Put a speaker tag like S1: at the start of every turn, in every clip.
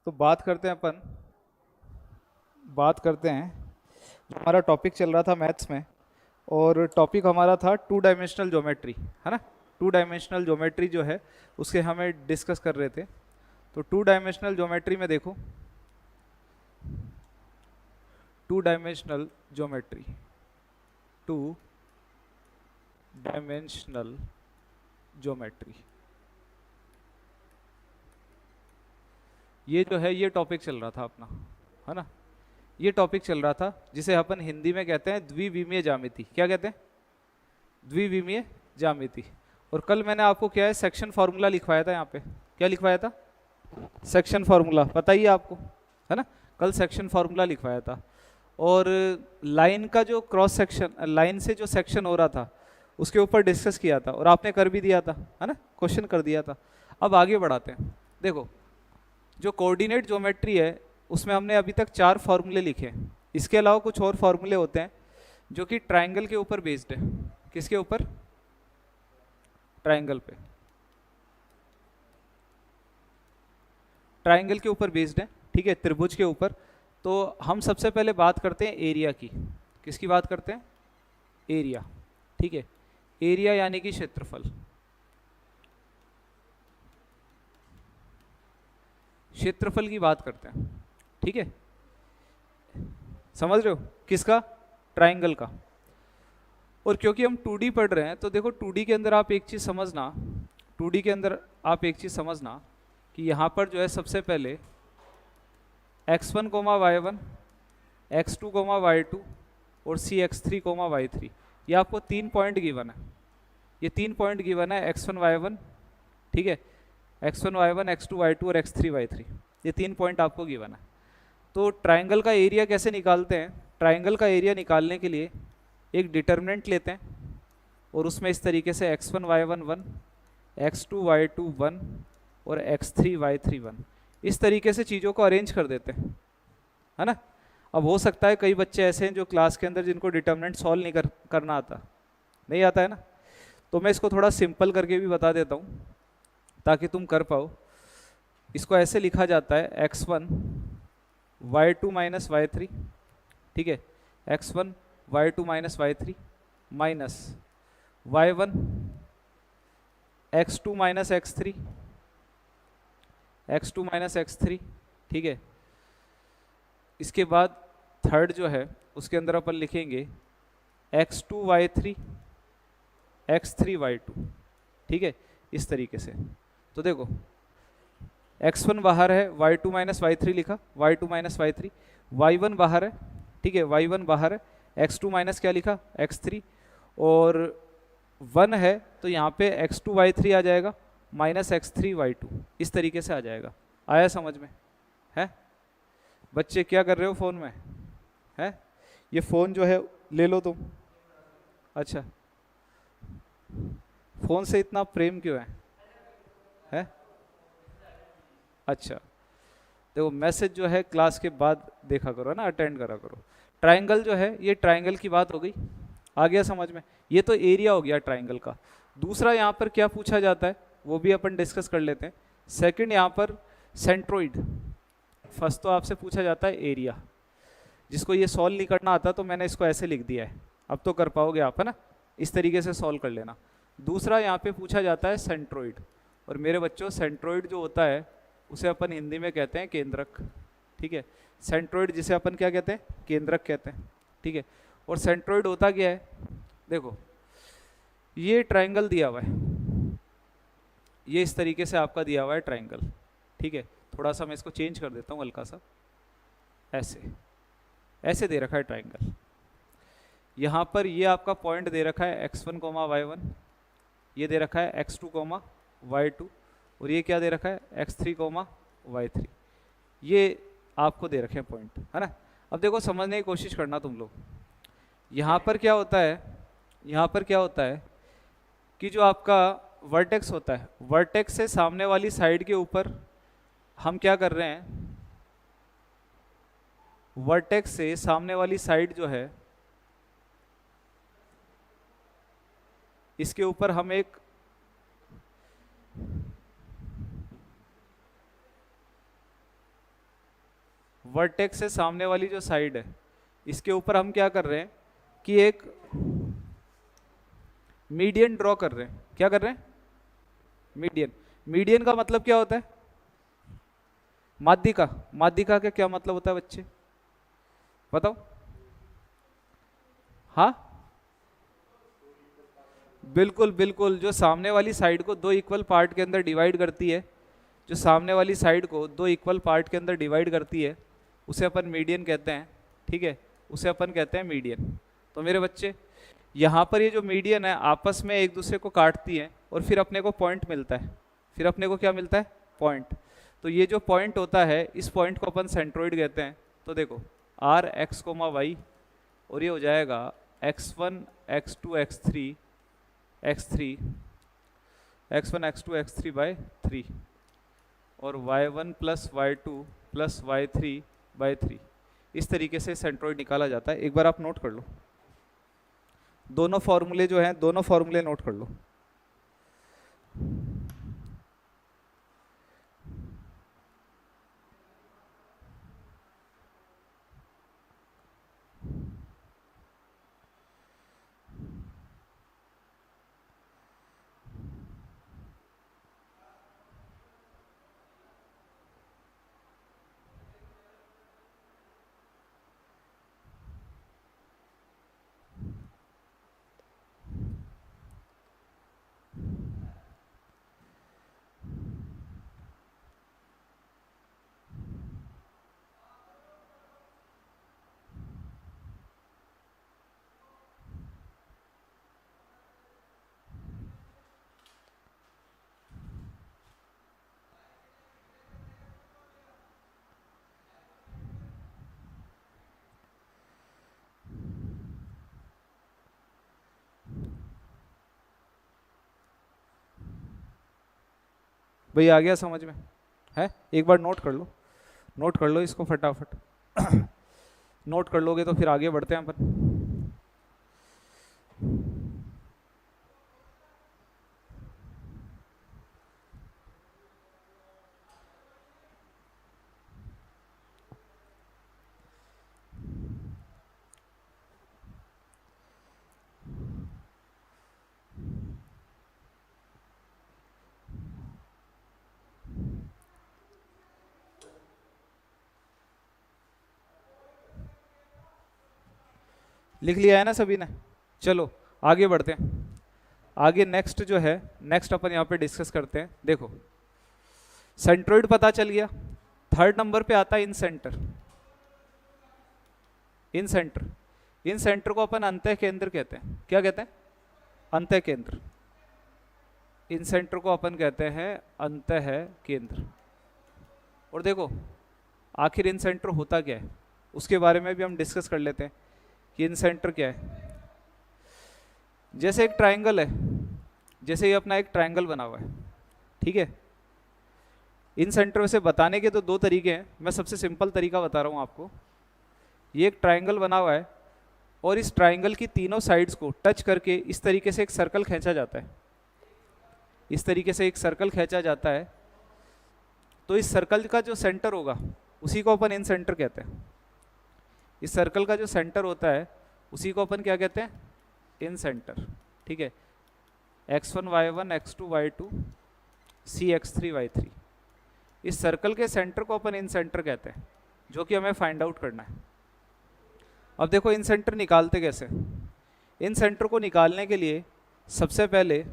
S1: तो बात करते हैं जो हमारा टॉपिक चल रहा था मैथ्स में। और टॉपिक हमारा था टू डायमेंशनल ज्योमेट्री, है ना। टू डायमेंशनल ज्योमेट्री जो है उसके हमें डिस्कस कर रहे थे। तो टू डायमेंशनल ज्योमेट्री में देखो, two dimensional geometry, two dimensional geometry, ये जो है ये टॉपिक चल रहा था अपना, है ना। ये टॉपिक चल रहा था जिसे अपन हिंदी में कहते हैं द्विविमीय ज्यामिति। क्या कहते हैं? द्विविमीय ज्यामिति। और कल मैंने आपको क्या है सेक्शन फार्मूला लिखवाया था यहाँ पे। क्या लिखवाया था? सेक्शन फार्मूला, पता ही है आपको, है ना। कल सेक्शन फार्मूला लिखवाया था। और लाइन का जो क्रॉस सेक्शन, लाइन से जो सेक्शन हो रहा था उसके ऊपर डिस्कस किया था, और आपने कर भी दिया था, है ना, क्वेश्चन कर दिया था। अब आगे बढ़ाते हैं। देखो, जो कोऑर्डिनेट ज्योमेट्री है उसमें हमने अभी तक 4 फार्मूले लिखे हैं। इसके अलावा कुछ और फार्मूले होते हैं जो कि ट्राइंगल के ऊपर बेस्ड है। किसके ऊपर? ट्राइंगल पे, ट्राइंगल के ऊपर बेस्ड है, ठीक है, त्रिभुज के ऊपर। तो हम सबसे पहले बात करते हैं एरिया की। किसकी बात करते हैं? एरिया, ठीक है। एरिया यानी कि क्षेत्रफल। क्षेत्रफल की बात करते हैं, ठीक है। समझ रहे हो? किसका? ट्राइंगल का। और क्योंकि हम 2D पढ़ रहे हैं तो देखो 2D के अंदर आप एक चीज़ समझना, 2D के अंदर आप एक चीज़ समझना कि यहाँ पर जो है सबसे पहले x1 coma y1, x2 coma y2 और सी x3 कोमा y3, ये आपको 3 पॉइंट गिवन है। ये 3 पॉइंट गिवन है x1 y1, ठीक है, x1 y1, x2 y2 और x3 y3, ये 3 पॉइंट आपको गिवन है। तो ट्राइंगल का एरिया कैसे निकालते हैं? ट्राइंगल का एरिया निकालने के लिए एक डिटर्मिनेंट लेते हैं और उसमें इस तरीके से x1 y1 1, x2 y2 1 और x3 y3 1, इस तरीके से चीज़ों को अरेंज कर देते हैं, है ना। अब हो सकता है कई बच्चे ऐसे हैं जो क्लास के अंदर जिनको डिटर्मिनेंट सॉल्व नहीं करना आता, नहीं आता है ना। तो मैं इसको थोड़ा सिंपल करके भी बता देता हूँ ताकि तुम कर पाओ। इसको ऐसे लिखा जाता है x1 y2 माइनस y3, ठीक है, x1 y2 minus y3 minus y1 x2 minus x3, x2 minus x3, ठीक है। इसके बाद थर्ड जो है उसके अंदर अपन लिखेंगे x2 y3 x3 y2, ठीक है, इस तरीके से। तो देखो x1 बाहर है, y2 माइनस y3 लिखा, y2 माइनस y3, y1 बाहर है, ठीक है, y1 बाहर है, x2 माइनस क्या लिखा? x3, और 1 है तो यहाँ पे x2 y3 आ जाएगा माइनस x3 y2, इस तरीके से आ जाएगा। आया समझ में? है? बच्चे क्या कर रहे हो फ़ोन में? है? ये फ़ोन जो है ले लो तुम। अच्छा, फ़ोन से इतना प्रेम क्यों है? है? अच्छा, देखो मैसेज जो है क्लास के बाद देखा करो, है ना, अटेंड करा करो। ट्राइंगल जो है ये ट्राइंगल की बात हो गई, आ गया समझ में? ये तो एरिया हो गया ट्राइंगल का। दूसरा यहाँ पर क्या पूछा जाता है वो भी अपन डिस्कस कर लेते हैं। सेकंड यहाँ पर सेंट्रोइड। फर्स्ट तो आपसे पूछा जाता है एरिया, जिसको ये सॉल्व नहीं करना आता तो मैंने इसको ऐसे लिख दिया है, अब तो कर पाओगे आप, है ना, इस तरीके से सॉल्व कर लेना। दूसरा यहाँ पे पूछा जाता है सेंट्रोइड, और मेरे बच्चों सेंट्रोइड जो होता है उसे अपन हिंदी में कहते हैं केंद्रक, ठीक है। सेंट्रोइड जिसे अपन क्या कहते हैं? केंद्रक कहते हैं, ठीक है। और सेंट्रोइड होता क्या है? देखो ये ट्राइंगल दिया हुआ है, ये इस तरीके से आपका दिया हुआ है ट्राइंगल, ठीक है। थोड़ा सा मैं इसको चेंज कर देता हूँ हल्का सा, ऐसे ऐसे दे रखा है ट्राइंगल। यहाँ पर ये आपका पॉइंट दे रखा है x1 कोमा y1, ये दे रखा है x2 कोमा y2, और ये क्या दे रखा है? x3 कोमा y3, ये आपको दे रखे हैं पॉइंट, है ना। अब देखो समझने की कोशिश करना तुम लोग। यहाँ पर क्या होता है, यहाँ पर क्या होता है कि जो आपका वर्टेक्स होता है, वर्टेक्स से सामने वाली साइड के ऊपर हम क्या कर रहे हैं? वर्टेक्स से सामने वाली साइड जो है इसके ऊपर हम एक, वर्टेक्स से सामने वाली जो साइड है इसके ऊपर हम क्या कर रहे हैं कि एक मीडियन ड्रॉ कर रहे हैं। क्या कर रहे हैं? मीडियन। मीडियन का मतलब क्या होता है? माध्यिका। माध्यिका का क्या मतलब होता है बच्चे, बताओ? हाँ, बिल्कुल बिल्कुल, जो सामने वाली साइड को दो इक्वल पार्ट के अंदर डिवाइड करती है, जो सामने वाली साइड को दो इक्वल पार्ट के अंदर डिवाइड करती है, उसे अपन मीडियन कहते हैं। ठीक है, उसे अपन कहते हैं मीडियन। तो मेरे बच्चे, यहाँ पर ये जो मीडियन है आपस में एक दूसरे को काटती है और फिर अपने को पॉइंट मिलता है। फिर अपने को क्या मिलता है? पॉइंट। तो ये जो पॉइंट होता है इस पॉइंट को अपन सेंट्रोइड कहते हैं। तो देखो आर एक्स कोमा वाई, और ये हो जाएगा x1 x2 x3 x3 x1 x2 x3 bye 3 और y1 plus y2 plus y3 bye 3। इस तरीके से सेंट्रोइड निकाला जाता है। एक बार आप नोट कर लो, दोनों फॉर्मूले जो हैं, दोनों फॉर्मूले नोट कर लो। भाई आ गया समझ में है? एक बार नोट कर लो, नोट कर लो इसको फटाफट। नोट कर लोगे तो फिर आगे बढ़ते हैं अपन। लिख लिया है ना सभी ने? चलो आगे बढ़ते हैं। आगे नेक्स्ट जो है, नेक्स्ट अपन यहाँ पे डिस्कस करते हैं। देखो सेंट्रोइड पता चल गया। थर्ड नंबर पे आता है इन सेंटर। इन सेंटर, इन सेंटर को अपन अंतः केंद्र कहते हैं। क्या कहते हैं? अंतः केंद्र। इन सेंटर को अपन कहते हैं अंतः केंद्र। और देखो आखिर इन सेंटर होता क्या है उसके बारे में भी हम डिस्कस कर लेते हैं कि इन सेंटर क्या है। जैसे एक ट्राइंगल है, जैसे ये अपना एक ट्राइंगल बना हुआ है, ठीक है। इन सेंटर वैसे बताने के तो दो तरीके हैं, मैं सबसे सिंपल तरीका बता रहा हूँ आपको। ये एक ट्राइंगल बना हुआ है और इस ट्राइंगल की तीनों साइड्स को टच करके इस तरीके से एक सर्कल खींचा जाता है। इस तरीके से एक सर्कल खींचा जाता है, तो इस सर्कल का जो सेंटर होगा उसी को अपन इन सेंटर कहते हैं। इस सर्कल का जो सेंटर होता है उसी को अपन क्या कहते हैं? इन सेंटर। ठीक है, x1 y1 x2 y2 c x3 y3। इस सर्कल के सेंटर को अपन इन सेंटर कहते हैं, जो कि हमें फाइंड आउट करना है। अब देखो इन सेंटर निकालते कैसे? इन सेंटर को निकालने के लिए सबसे पहले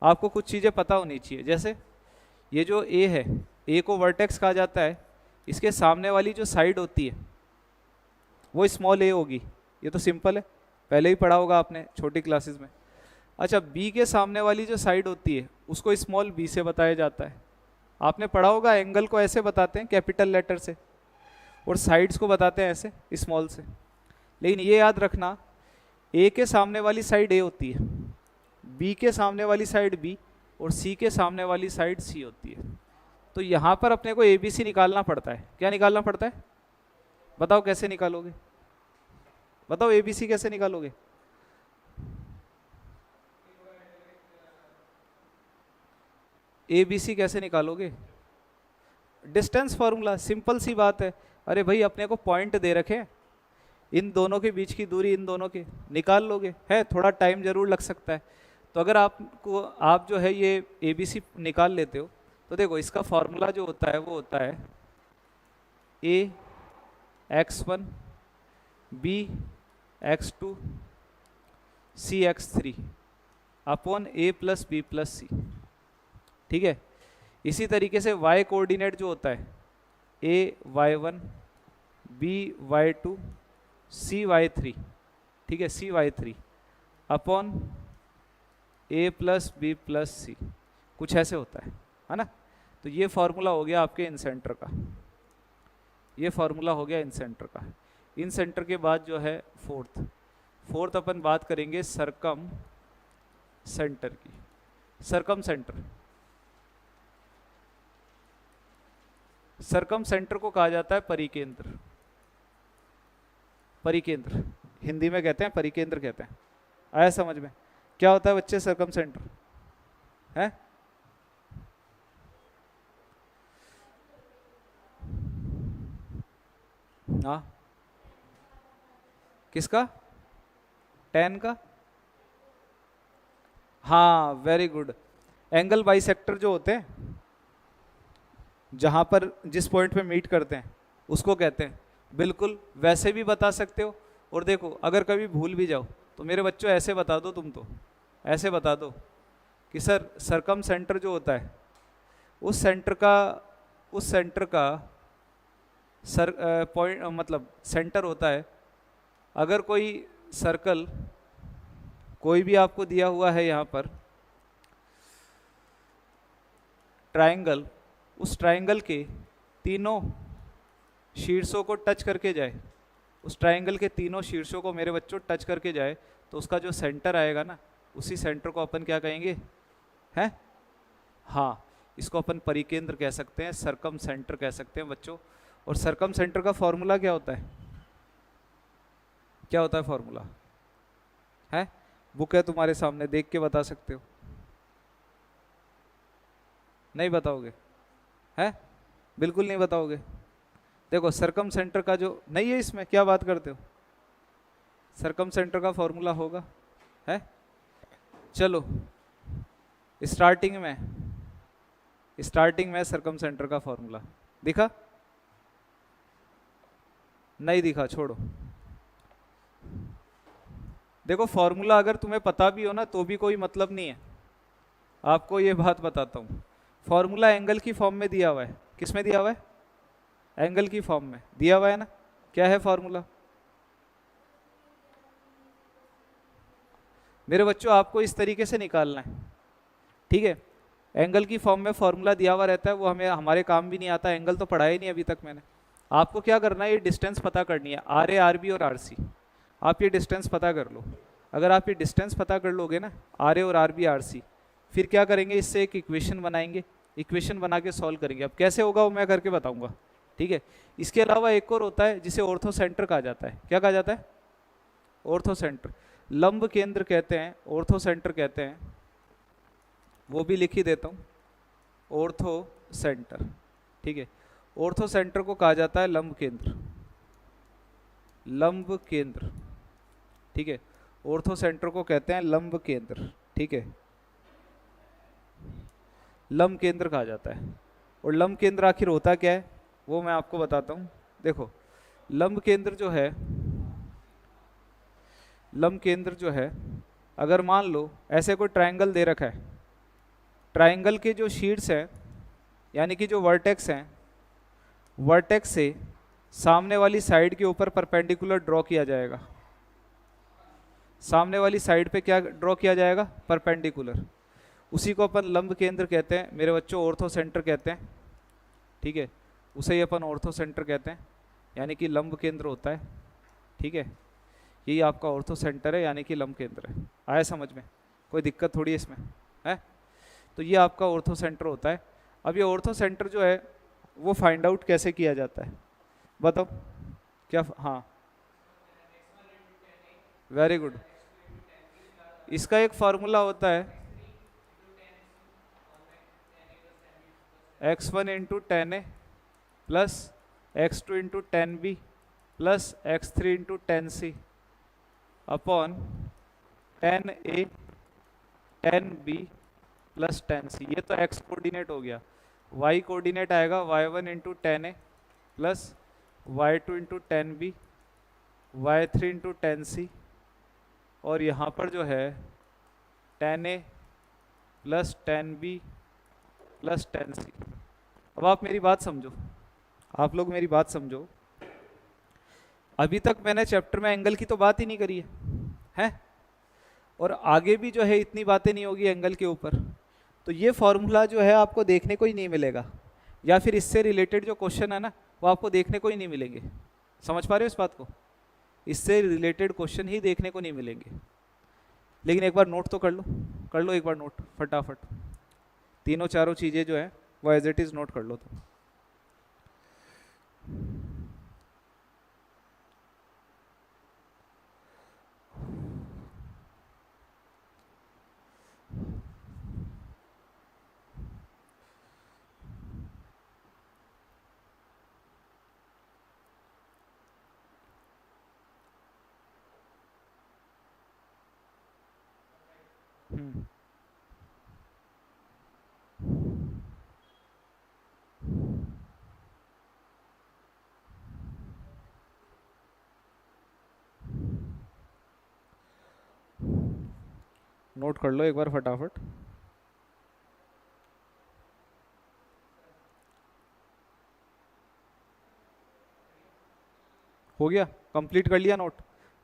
S1: आपको कुछ चीज़ें पता होनी चाहिए। जैसे ये जो a है, a को वर्टेक्स कहा जाता है। इसके सामने वाली जो साइड होती है वो स्मॉल a होगी। ये तो सिंपल है, पहले ही पढ़ा होगा आपने छोटी क्लासेस में। अच्छा, b के सामने वाली जो साइड होती है उसको स्मॉल b से बताया जाता है। आपने पढ़ा होगा एंगल को ऐसे बताते हैं कैपिटल लेटर से, और साइड्स को बताते हैं ऐसे स्मॉल से। लेकिन ये याद रखना, a के सामने वाली साइड a होती है, b के सामने वाली साइड b और c के सामने वाली साइड c होती है। तो यहाँ पर अपने को ABC निकालना पड़ता है। क्या निकालना पड़ता है? बताओ कैसे निकालोगे? बताओ ABC कैसे निकालोगे? ABC कैसे निकालोगे? डिस्टेंस फार्मूला, सिंपल सी बात है। अरे भाई अपने को पॉइंट दे रखे हैं, इन दोनों के बीच की दूरी इन दोनों की निकाल लोगे, है थोड़ा टाइम जरूर लग सकता है। तो अगर आप जो है ये ABC निकाल लेते हो तो देखो इसका फार्मूला जो होता है वो होता है AX1 BX2 CX3 upon A+B+C, ठीक है। इसी तरीके से y कोऑर्डिनेट जो होता है AY1 BY2 CY3, ठीक है, CY3 अपॉन A+B+C, कुछ ऐसे होता है ना। तो ये फॉर्मूला हो गया आपके इन सेंटर का, ये फॉर्मूला हो गया इन सेंटर का। इन सेंटर के बाद जो है फोर्थ अपन बात करेंगे सरकम सेंटर की। सरकम सेंटर को कहा जाता है परिकेंद्र। परिकेंद्र हिंदी में कहते हैं परिकेंद्र कहते हैं। आया समझ में? क्या होता है बच्चे सरकम सेंटर है? हाँ किसका? tan का? हाँ वेरी गुड। एंगल बाइसेक्टर जो होते हैं, जहां पर जिस पॉइंट पे मीट करते हैं उसको कहते हैं। बिल्कुल वैसे भी बता सकते हो। और देखो अगर कभी भूल भी जाओ तो मेरे बच्चों ऐसे बता दो, तुम तो ऐसे बता दो कि सर सरकम सेंटर जो होता है उस सेंटर का पॉइंट मतलब सेंटर होता है। अगर कोई सर्कल कोई भी आपको दिया हुआ है यहाँ पर ट्रायंगल, उस ट्रायंगल के तीनों शीर्षों को टच करके जाए, उस ट्रायंगल के तीनों शीर्षों को मेरे बच्चों टच करके जाए, तो उसका जो सेंटर आएगा ना, उसी सेंटर को अपन क्या कहेंगे? हैं? हाँ, इसको अपन परिकेंद्र कह सकते हैं, सरकम सेंटर कह सकते हैं बच्चों। और सरकम सेंटर का फॉर्मूला क्या होता है? क्या होता है फॉर्मूला? है बुक है तुम्हारे सामने, देख के बता सकते हो। नहीं बताओगे? है बिल्कुल नहीं बताओगे। देखो सरकम सेंटर का जो नहीं है, इसमें क्या बात करते हो? सरकम सेंटर का फॉर्मूला होगा, है? चलो स्टार्टिंग में सरकम सेंटर का फॉर्मूला दिखा? नहीं दिखा, छोड़ो। देखो फॉर्मूला अगर तुम्हें पता भी हो ना तो भी कोई मतलब नहीं है। आपको ये बात बताता हूँ, फॉर्मूला एंगल की फॉर्म में दिया हुआ है। किस में दिया हुआ है? एंगल की फॉर्म में दिया हुआ है ना। क्या है फॉर्मूला? मेरे बच्चों आपको इस तरीके से निकालना है, ठीक है। एंगल की फॉर्म में फॉर्मूला दिया हुआ रहता है, वो हमें हमारे काम भी नहीं आता। एंगल तो पढ़ा ही नहीं अभी तक मैंने। आपको क्या करना है, ये डिस्टेंस पता करनी है, RA RB और RC। आप ये डिस्टेंस पता कर लो। अगर आप ये डिस्टेंस पता कर लोगे ना, RA और RB RC, फिर क्या करेंगे, इससे एक इक्वेशन बनाएंगे। इक्वेशन बना के सॉल्व करेंगे। अब कैसे होगा वो मैं करके बताऊंगा, ठीक है। इसके अलावा एक और होता है जिसे ऑर्थो सेंटर कहा जाता है। क्या कहा जाता है? Ortho centre. लंब केंद्र कहते हैं, ऑर्थो सेंटर कहते हैं, वो भी लिख ही देता हूँ, ऑर्थो सेंटर, ठीक है। ऑर्थो सेंटर को कहा जाता है लंब केंद्र। लंब केंद्र, ठीक है। ऑर्थो सेंटर को कहते हैं लंब केंद्र, ठीक है। लंब केंद्र कहा जाता है। और लंब केंद्र आखिर होता क्या है वो मैं आपको बताता हूँ। देखो लंब केंद्र जो है, अगर मान लो ऐसे कोई ट्रायंगल दे रखा है, ट्रायंगल के जो शीट्स हैं यानी कि जो वर्टेक्स हैं, वर्टेक्स से सामने वाली साइड के ऊपर परपेंडिकुलर ड्रॉ किया जाएगा। सामने वाली साइड पे क्या ड्रॉ किया जाएगा? परपेंडिकुलर। उसी को अपन लंब केंद्र कहते हैं मेरे बच्चों, ऑर्थो सेंटर कहते हैं, ठीक है। उसे ही अपन ऑर्थो सेंटर कहते हैं, यानी कि लंब केंद्र होता है, ठीक है। यही आपका ऑर्थो सेंटर है, यानी कि लंब केंद्र है। आया समझ में? कोई दिक्कत थोड़ी है इसमें, है? तो ये आपका ऑर्थो सेंटर होता है। अब ये ऑर्थो सेंटर जो है वो फाइंड आउट कैसे किया जाता है बताओ? क्या? हाँ वेरी गुड। इसका एक फार्मूला होता है x1 into tan A plus x2 into tan B plus x3 into tan C upon tan A tan B plus tan C. ये तो x कोऑर्डिनेट हो गया। y कोऑर्डिनेट आएगा y1 into tan A plus y2 into tan B y3 into tan C और यहाँ पर जो है tan A plus tan B plus tan C. अब आप मेरी बात समझो, आप लोग मेरी बात समझो। अभी तक मैंने चैप्टर में एंगल की तो बात ही नहीं करी है और आगे भी जो है इतनी बातें नहीं होगी एंगल के ऊपर। तो ये फॉर्मूला जो है आपको देखने को ही नहीं मिलेगा, या फिर इससे रिलेटेड जो क्वेश्चन है ना वो आपको देखने को ही नहीं मिलेंगे। समझ पा रहे हो इस बात को? इससे रिलेटेड क्वेश्चन ही देखने को नहीं मिलेंगे। लेकिन एक बार नोट तो कर लो एक बार नोट फटाफट। तीनों चारों चीज़ें जो है वो एज इट इज़ नोट कर लो तुम। नोट कर लो एक बार फटाफट। हो गया? कंप्लीट कर लिया नोट?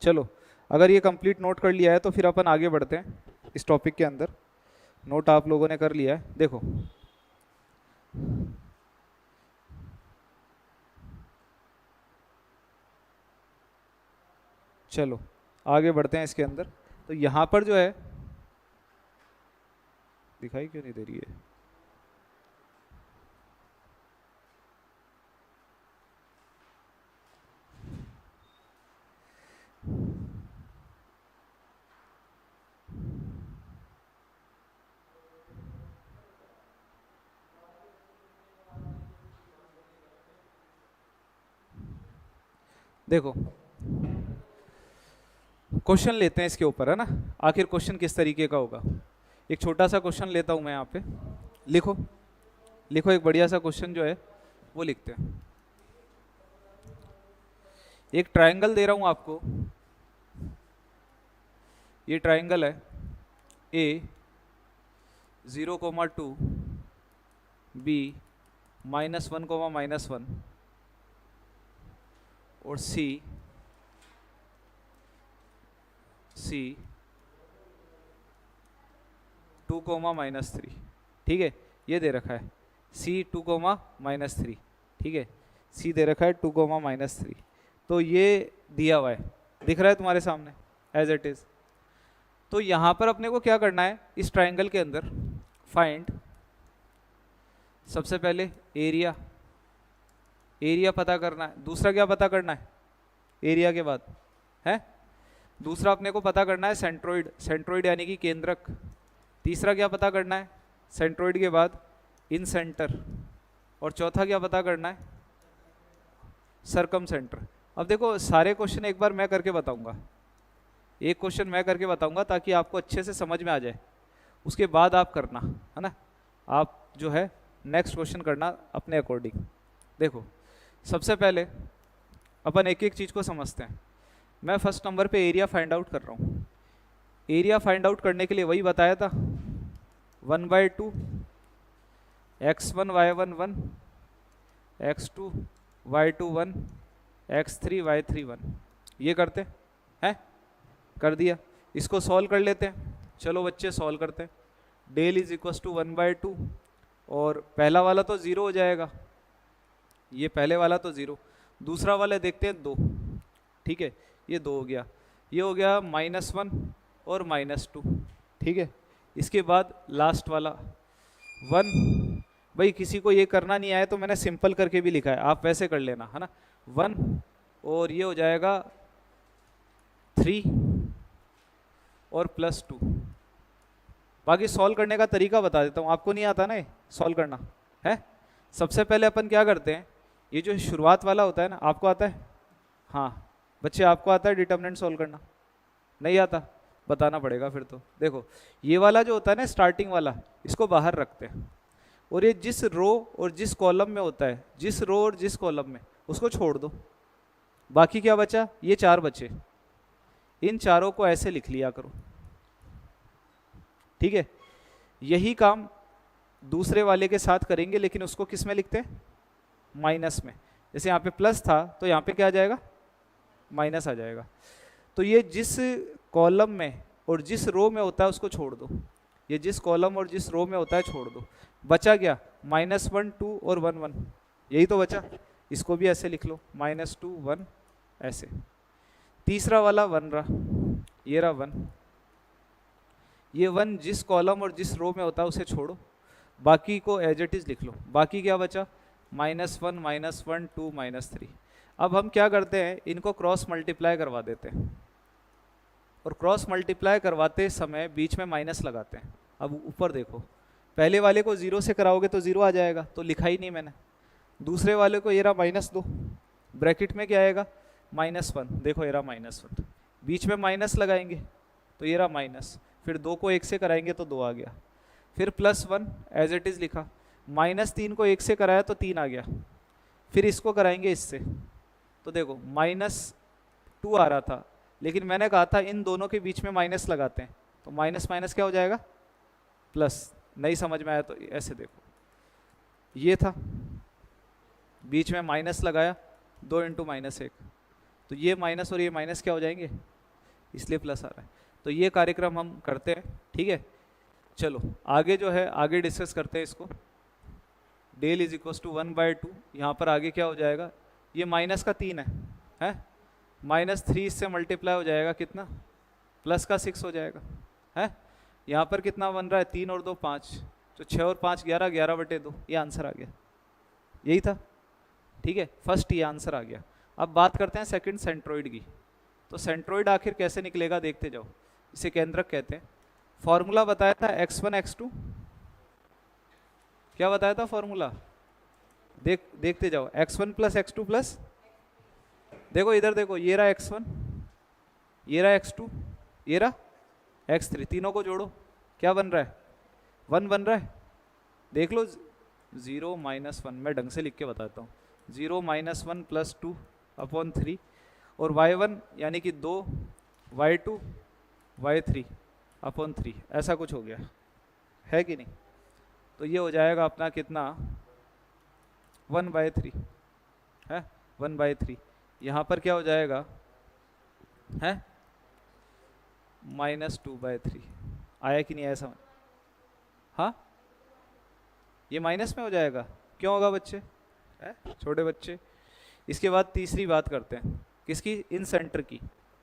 S1: चलो, अगर ये कंप्लीट नोट कर लिया है तो फिर अपन आगे बढ़ते हैं इस टॉपिक के अंदर। नोट आप लोगों ने कर लिया है, देखो चलो आगे बढ़ते हैं इसके अंदर। तो यहाँ पर जो है दिखाई क्यों नहीं दे रही है? देखो क्वेश्चन लेते हैं इसके ऊपर, है ना? आखिर क्वेश्चन किस तरीके का होगा। एक छोटा सा क्वेश्चन लेता हूं मैं यहाँ पे। लिखो लिखो एक बढ़िया सा क्वेश्चन जो है वो लिखते हैं। एक ट्रायंगल दे रहा हूं आपको। ये ट्रायंगल है ए 0,2 बी -1,-1 और सी 2,-3। ठीक है, ये दे रखा है C 2,-3। ठीक है, C दे रखा है 2,-3। तो ये दिया हुआ है, दिख रहा है तुम्हारे सामने एज इट इज। तो यहाँ पर अपने को क्या करना है इस ट्राइंगल के अंदर? फाइंड सबसे पहले एरिया, एरिया पता करना है। दूसरा क्या पता करना है एरिया के बाद है? दूसरा अपने को पता करना है सेंट्रोइड, सेंट्रोइड यानी कि केंद्रक। तीसरा क्या पता करना है सेंट्रोइड के बाद? इन सेंटर। और चौथा क्या पता करना है? सरकम सेंटर। अब देखो सारे क्वेश्चन एक बार मैं करके बताऊंगा, एक क्वेश्चन मैं करके बताऊंगा ताकि आपको अच्छे से समझ में आ जाए। उसके बाद आप करना, है ना? आप जो है नेक्स्ट क्वेश्चन करना अपने अकॉर्डिंग। देखो सबसे पहले अपन एक एक चीज़ को समझते हैं। मैं फर्स्ट नंबर पे एरिया फाइंड आउट कर रहा हूँ। एरिया फाइंड आउट करने के लिए वही बताया था 1/2 x1 y1 1 x2 y2 1 x3 y3 1। ये करते हैं, कर दिया। इसको सॉल्व कर लेते हैं। चलो बच्चे सॉल्व करते हैं। डेल इज इक्वस टू 1/2 और पहला वाला तो 0 हो जाएगा, ये पहले वाला तो 0। दूसरा वाला देखते हैं 2। ठीक है, ये 2 हो गया। ये हो गया -1 और -2। ठीक है, इसके बाद लास्ट वाला 1। भाई किसी को ये करना नहीं आया तो मैंने सिंपल करके भी लिखा है, आप वैसे कर लेना, है ना? 1 और ये हो जाएगा 3 और +2। बाकी सॉल्व करने का तरीका बता देता हूँ, आपको नहीं आता ना सॉल्व करना है। सबसे पहले अपन क्या करते हैं, ये जो शुरुआत वाला होता है ना, आपको आता है? हाँ बच्चे, आपको आता है डिटर्मिनेंट सोल्व करना? नहीं आता, बताना पड़ेगा फिर तो। देखो ये वाला जो होता है ना स्टार्टिंग वाला, इसको बाहर रखते हैं, और ये जिस रो और जिस कॉलम में होता है, जिस रो और जिस कॉलम में, उसको छोड़ दो। बाकी क्या बचा? ये चार बचे, इन चारों को ऐसे लिख लिया करो, ठीक है। यही काम दूसरे वाले के साथ करेंगे, लेकिन उसको किस में लिखते हैं? माइनस में। जैसे यहाँ पे प्लस था तो यहाँ पे क्या आ जाएगा? माइनस आ जाएगा। तो ये जिस कॉलम में और जिस रो में होता है उसको छोड़ दो, ये जिस कॉलम और जिस रो में होता है छोड़ दो। बचा क्या? -1 2 और 1 1, यही तो बचा। इसको भी ऐसे लिख लो, -2 1 ऐसे। तीसरा वाला 1 रहा, ये रहा 1। ये 1 जिस कॉलम और जिस रो में होता है उसे छोड़ो, बाकी को एज इट इज लिख लो। बाकी क्या बचा? -1 -1 2 -3। अब हम क्या करते हैं, इनको क्रॉस मल्टीप्लाई करवा देते हैं, और क्रॉस मल्टीप्लाई करवाते समय बीच में माइनस लगाते हैं। अब ऊपर देखो, पहले वाले को 0 से कराओगे तो 0 आ जाएगा, तो लिखा ही नहीं मैंने। दूसरे वाले को ये रहा -2, ब्रैकेट में क्या आएगा? -1, देखो ये रहा -1। बीच में माइनस लगाएंगे तो ये रहा माइनस, फिर 2 को 1 से कराएंगे तो 2 आ गया, फिर +1 एज इट इज़ लिखा, -3 को 1 से कराया तो 3 आ गया, फिर इसको कराएंगे इससे तो देखो -2 आ रहा था, लेकिन मैंने कहा था इन दोनों के बीच में माइनस लगाते हैं, तो माइनस माइनस क्या हो जाएगा? प्लस। नहीं समझ में आया तो ऐसे देखो, ये था, बीच में माइनस लगाया, 2 × -1, तो ये माइनस और ये माइनस क्या हो जाएंगे? इसलिए प्लस आ रहा है। तो ये कार्यक्रम हम करते हैं, ठीक है। चलो आगे जो है, आगे डिस्कस करते हैं इसको। डेल इज इक्वल टू 1/2, यहाँ पर आगे क्या हो जाएगा? ये माइनस का 3 है -3 इससे मल्टीप्लाई हो जाएगा कितना? प्लस का 6 हो जाएगा, है। यहाँ पर कितना बन रहा है? 3 और 2 5, तो 6 और 5 11, 11/2, ये आंसर आ गया। यही था, ठीक है। फर्स्ट ये आंसर आ गया। अब बात करते हैं सेकंड, सेंट्रोइड की। तो सेंट्रोइड आखिर कैसे निकलेगा देखते जाओ। इसे केंद्रक कहते हैं। फॉर्मूला बताया था x1 x2, क्या बताया था फॉर्मूला? देखते जाओ, x1 + x2 +, देखो इधर देखो, ये रहा x1, ये रहा x2, ये रहा x3, तीनों को जोड़ो, क्या बन रहा है? 1 बन रहा है। देख लो, 0 - 1, मैं ढंग से लिख के बताता हूँ, 0 - 1 + 2/3, और y1 यानी कि 2, y2 y3/3, ऐसा कुछ हो गया है कि नहीं? तो ये हो जाएगा अपना कितना? 1/3 है, 1/3। यहाँ पर क्या हो जाएगा? है -2/3। आया कि नहीं आया समझ? हाँ, ये माइनस में हो जाएगा। क्यों होगा बच्चे? है छोटे बच्चे। इसके बाद तीसरी बात करते हैं, किसकी? इन सेंटर की।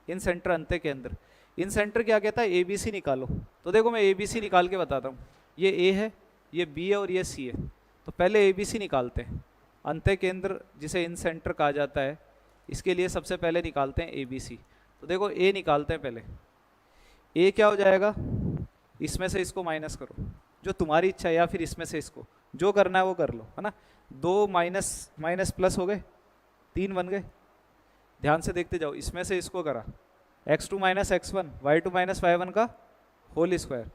S1: इन सेंटर अंत्य केंद्र। इन सेंटर क्या कहता है? ABC निकालो। तो देखो मैं ABC निकाल के बताता हूँ। ये A है, ये B है और ये C है। तो पहले ABC निकालते हैं। अंत्य केंद्र जिसे इन सेंटर कहा जाता है, इसके लिए सबसे पहले निकालते हैं ABC। तो देखो A निकालते हैं पहले। A क्या हो जाएगा? इसमें से इसको माइनस करो, जो तुम्हारी इच्छा है, या फिर इसमें से इसको, जो करना है वो कर लो, है ना। 2 माइनस माइनस प्लस हो गए, 3 बन गए। ध्यान से देखते जाओ, इसमें से इसको करा, x2 - x1 y2 - y1 का होल स्क्वायर।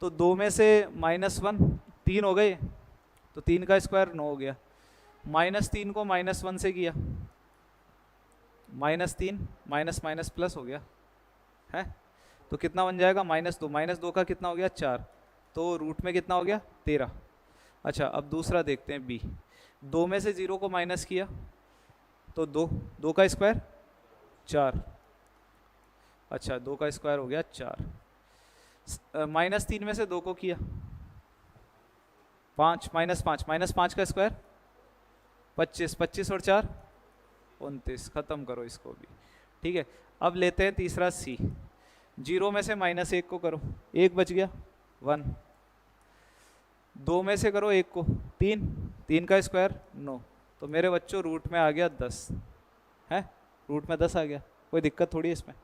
S1: तो 2 में से -1 3 हो गए, तो 3 का स्क्वायर 9 हो गया। -3 को -1 से किया, -3 माइनस माइनस प्लस हो गया, है। तो कितना बन जाएगा? -2 -2 का कितना हो गया? 4, तो रूट में कितना हो गया? 13। अच्छा अब दूसरा देखते हैं B। 2 में से 0 को माइनस किया तो 2 का स्क्वायर 4। अच्छा 2 का स्क्वायर हो गया 4। -3 में से 2 को किया 5, -5 का स्क्वायर 25, 25 और 4 29। खत्म करो इसको भी, ठीक है। अब लेते हैं तीसरा C। 0 में से -1 को करो, 1 बच गया 1। 2 में से करो 1 को, 3 का स्क्वायर 9। तो मेरे बच्चों रूट में आ गया 10, है। रूट में 10 आ गया, कोई दिक्कत थोड़ी है इसमें।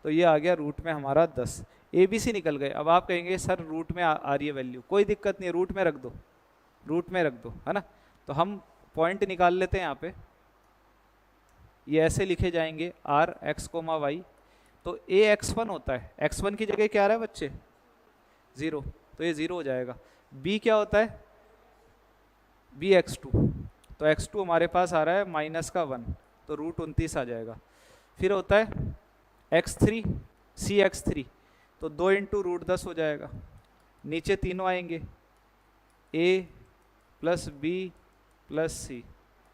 S1: तो ये आ गया रूट में हमारा 10। ABC निकल गए। अब आप कहेंगे सर रूट में आ रही है वैल्यू, कोई दिक्कत नहीं है, रूट में रख दो, रूट में रख दो, है ना। तो हम पॉइंट निकाल लेते हैं यहाँ पे, ये ऐसे लिखे जाएंगे आर एक्स कोमा वाई। तो ए x1 होता है, x1 की जगह क्या आ रहा है बच्चे 0, तो ये 0 हो जाएगा। b क्या होता है b x2, तो x2 हमारे पास आ रहा है -1, तो √29 आ जाएगा। फिर होता है x3 c x3, तो 2 इंटू √10 हो जाएगा। नीचे तीनों आएंगे a plus b plus c।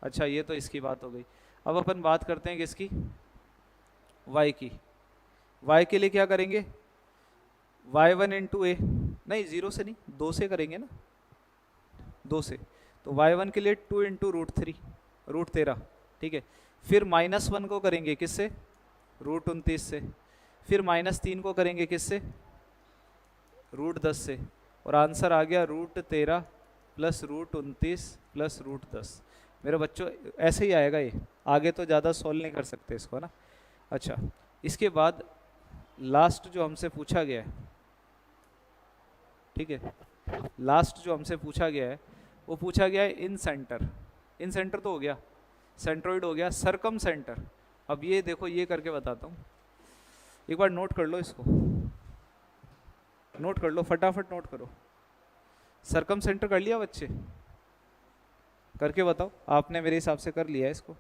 S1: अच्छा ये तो इसकी बात हो गई। अब अपन बात करते हैं किसकी, y की। y के लिए क्या करेंगे, y1 इंटू ए, नहीं 0 से नहीं 2 से करेंगे ना, 2 से। तो y1 के लिए 2 इंटू √13, ठीक है। फिर -1 को करेंगे किससे, √29 से। फिर -3 को करेंगे किससे, √10 से। और आंसर आ गया √13 प्लस √29 प्लस √10। मेरे बच्चों ऐसे ही आएगा ये, आगे तो ज़्यादा सॉल्व नहीं कर सकते इसको ना। अच्छा इसके बाद लास्ट जो हमसे पूछा गया है, ठीक है, लास्ट जो हमसे पूछा गया है वो पूछा गया है इन सेंटर। इन सेंटर तो हो गया, सेंट्रोइड हो गया, सरकम सेंटर। अब ये देखो ये करके बताता हूँ, एक बार नोट कर लो इसको, नोट कर लो फटाफट नोट करो। सरकम सेंटर कर लिया बच्चे, करके बताओ, आपने मेरे हिसाब से कर लिया है इसको।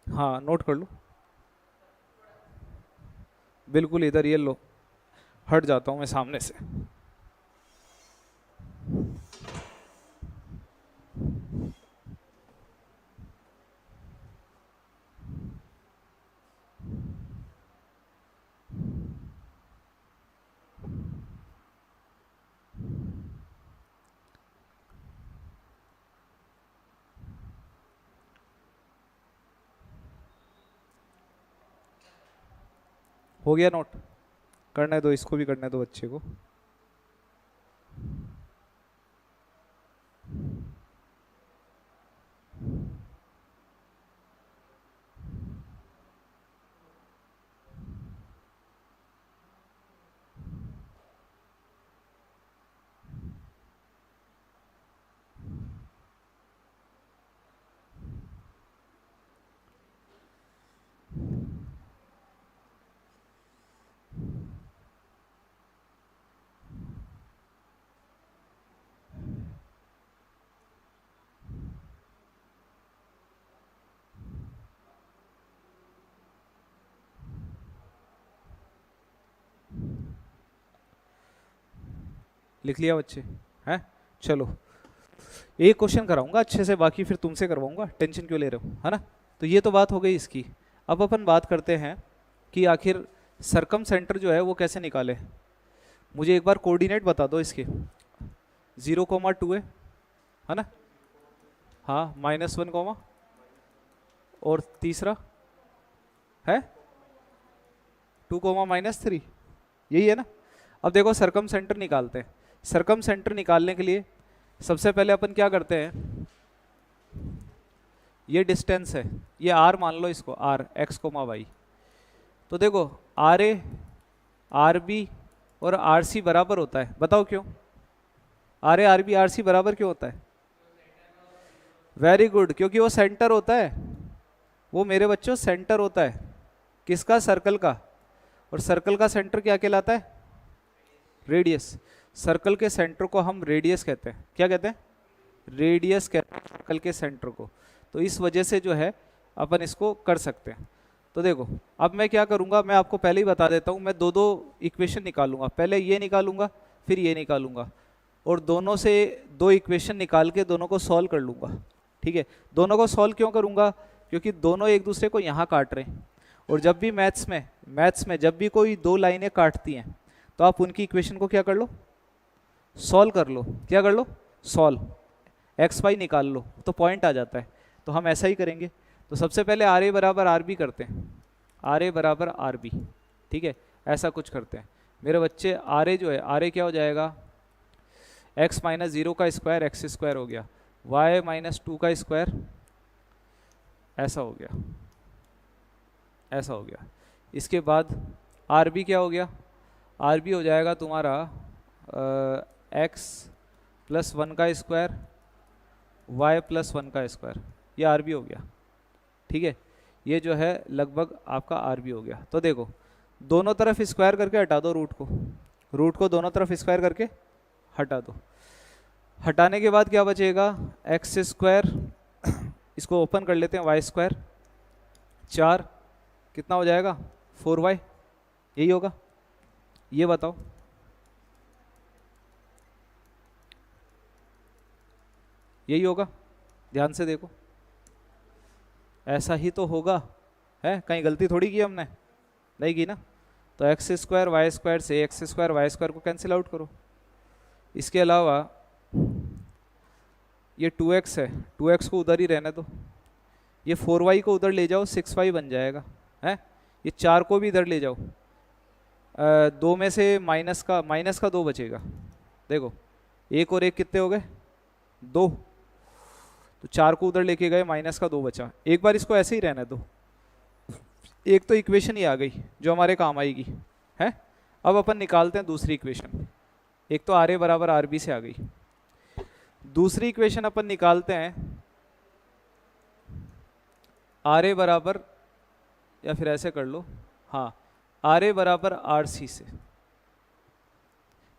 S1: हाँ नोट कर लो, बिल्कुल इधर ये लो, हट जाता हूँ मैं सामने से। हो गया नोट, करने दो इसको भी, करने दो बच्चे को। लिख लिया बच्चे हैं? चलो एक क्वेश्चन कराऊंगा अच्छे से, बाकी फिर तुमसे करवाऊंगा, टेंशन क्यों ले रहे हो, है ना। तो ये तो बात हो गई इसकी। अब अपन बात करते हैं कि आखिर सरकम सेंटर जो है वो कैसे निकाले। मुझे एक बार कोऑर्डिनेट बता दो इसके। 0,2 है ना, हाँ, -1, और तीसरा है 2, -3, यही है ना। अब देखो सरकम सेंटर निकालते हैं। सरकम सेंटर निकालने के लिए सबसे पहले अपन क्या करते हैं, ये डिस्टेंस है, ये r मान लो इसको, r x, y। तो देखो RA RB और RC बराबर होता है, बताओ क्यों? RA RB RC बराबर क्यों होता है? वेरी गुड, क्योंकि वो सेंटर होता है। वो मेरे बच्चों सेंटर होता है किसका? सर्कल का। और सर्कल का सेंटर क्या कहलाता है? रेडियस। सर्कल के सेंटर को हम रेडियस कहते हैं। क्या कहते हैं? रेडियस कहते हैं सर्कल के सेंटर को। तो इस वजह से जो है अपन इसको कर सकते हैं। तो देखो अब मैं क्या करूंगा, मैं आपको पहले ही बता देता हूँ, मैं दो दो इक्वेशन निकालूंगा, पहले ये निकालूंगा फिर ये निकालूंगा, और दोनों से दो इक्वेशन निकाल के दोनों को सॉल्व कर लूंगा। ठीक है, दोनों को सॉल्व क्यों करूंगा? क्योंकि दोनों एक दूसरे को यहाँ काट रहे हैं, और जब भी मैथ्स में जब भी कोई दो लाइनें काटती हैं तो आप उनकी इक्वेशन को क्या कर लो? सॉल्व कर लो। क्या कर लो? सॉल्व। एक्स वाई निकाल लो तो पॉइंट आ जाता है। तो हम ऐसा ही करेंगे। तो सबसे पहले आर ए बराबर आर बी करते हैं, आर ए बराबर आर बी। ठीक है, ऐसा कुछ करते हैं मेरे बच्चे। आर ए जो है, आर ए क्या हो जाएगा? एक्स माइनस जीरो का स्क्वायर एक्स स्क्वायर हो गया, वाई माइनस टू का स्क्वायर, ऐसा हो गया, ऐसा हो गया। इसके बाद आर बी क्या हो गया? आर बी हो जाएगा तुम्हारा एक्स प्लस वन का स्क्वायर वाई प्लस वन का स्क्वायर, ये आर बी हो गया। ठीक है, ये जो है लगभग आपका आर बी हो गया। तो देखो दोनों तरफ स्क्वायर करके हटा दो रूट को दोनों तरफ स्क्वायर करके हटा दो। हटाने के बाद क्या बचेगा? एक्स स्क्वायर, इसको ओपन कर लेते हैं, वाई स्क्वायर 4 कितना हो जाएगा? 4y, यही होगा। ये बताओ, यही होगा? ध्यान से देखो, ऐसा ही तो होगा, है? कहीं गलती थोड़ी की हमने, नहीं की ना। तो एक्स स्क्वायर वाई स्क्वायर से एक्स स्क्वायर वाई स्क्वायर को कैंसिल आउट करो। इसके अलावा ये 2x है, 2x को उधर ही रहने दो, ये 4y को उधर ले जाओ, 6y बन जाएगा, है? ये 4 को भी इधर ले जाओ, दो में से माइनस का 2 बचेगा। देखो एक और एक कितने हो गए? 2। तो 4 को उधर लेके गए, माइनस का 2 बचा। एक बार इसको ऐसे ही रहने दो, एक तो इक्वेशन ही आ गई जो हमारे काम आएगी, है? अब अपन निकालते हैं दूसरी इक्वेशन। एक तो आर ए बराबर आर बी से आ गई, दूसरी इक्वेशन अपन निकालते हैं आर ए बराबर, या फिर ऐसे कर लो, हाँ, आर ए बराबर आर सी से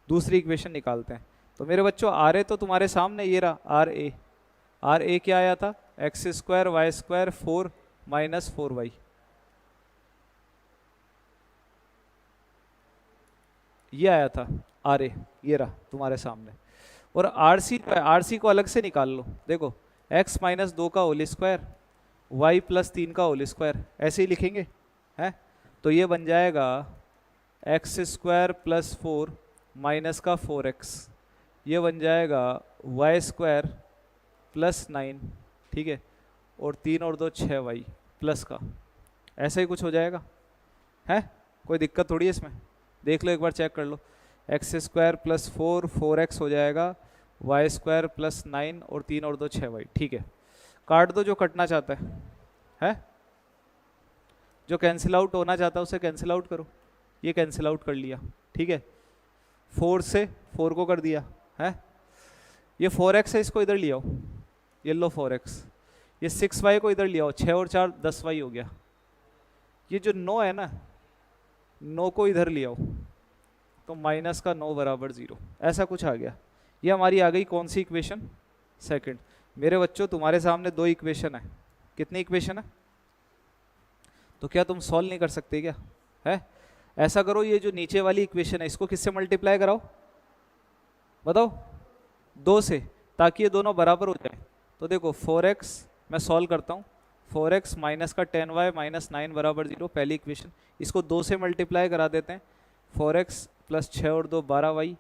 S1: दूसरी इक्वेशन निकालते हैं। तो मेरे बच्चों आर ए तो तुम्हारे सामने ये रहा, आर ए क्या आया था? X square y square 4 minus 4y, ये आया था आर ए, ये रहा तुम्हारे सामने। और आर सी को अलग से निकाल लो। देखो x माइनस 2 का होल स्क्वायर वाई प्लस 3 का होल स्क्वायर, ऐसे ही लिखेंगे, है? तो ये बन जाएगा एक्स स्क्वायर प्लस 4 माइनस का 4x, ये बन जाएगा वाई स्क्वायर प्लस 9, ठीक है, और 3 और 2 6y प्लस का, ऐसा ही कुछ हो जाएगा, है? कोई दिक्कत थोड़ी है इसमें, देख लो एक बार, चेक कर लो। एक्स स्क्वायर प्लस 4x हो जाएगा, वाई स्क्वायर प्लस 9 और 3 और 2 6y, ठीक है। काट दो जो कटना चाहता है? जो कैंसिल आउट होना चाहता है उसे कैंसिल आउट करो, ये कैंसिल आउट कर लिया, ठीक है। 4 से 4 को कर दिया, है? ये 4x है, इसको इधर ले आओ, ये लो 4x, ये 6y को इधर ले आओ, 6 और 4 10y हो गया। ये जो 9 है ना, 9 को इधर ले आओ तो माइनस का 9 बराबर 0, ऐसा कुछ आ गया। ये हमारी आ गई कौन सी इक्वेशन? सेकंड। मेरे बच्चों तुम्हारे सामने 2 इक्वेशन है, कितनी इक्वेशन है? तो क्या तुम सॉल्व नहीं कर सकते क्या? है? ऐसा करो, ये जो नीचे वाली इक्वेशन है इसको किससे मल्टीप्लाई कराओ, बताओ? 2 से, ताकि ये दोनों बराबर हो जाए। तो देखो 4x मैं सॉल्व करता हूँ, 4x माइनस का 10y माइनस 9 बराबर 0, पहली इक्वेशन। इसको 2 से मल्टीप्लाई करा देते हैं, 4x प्लस 6 और 2 12y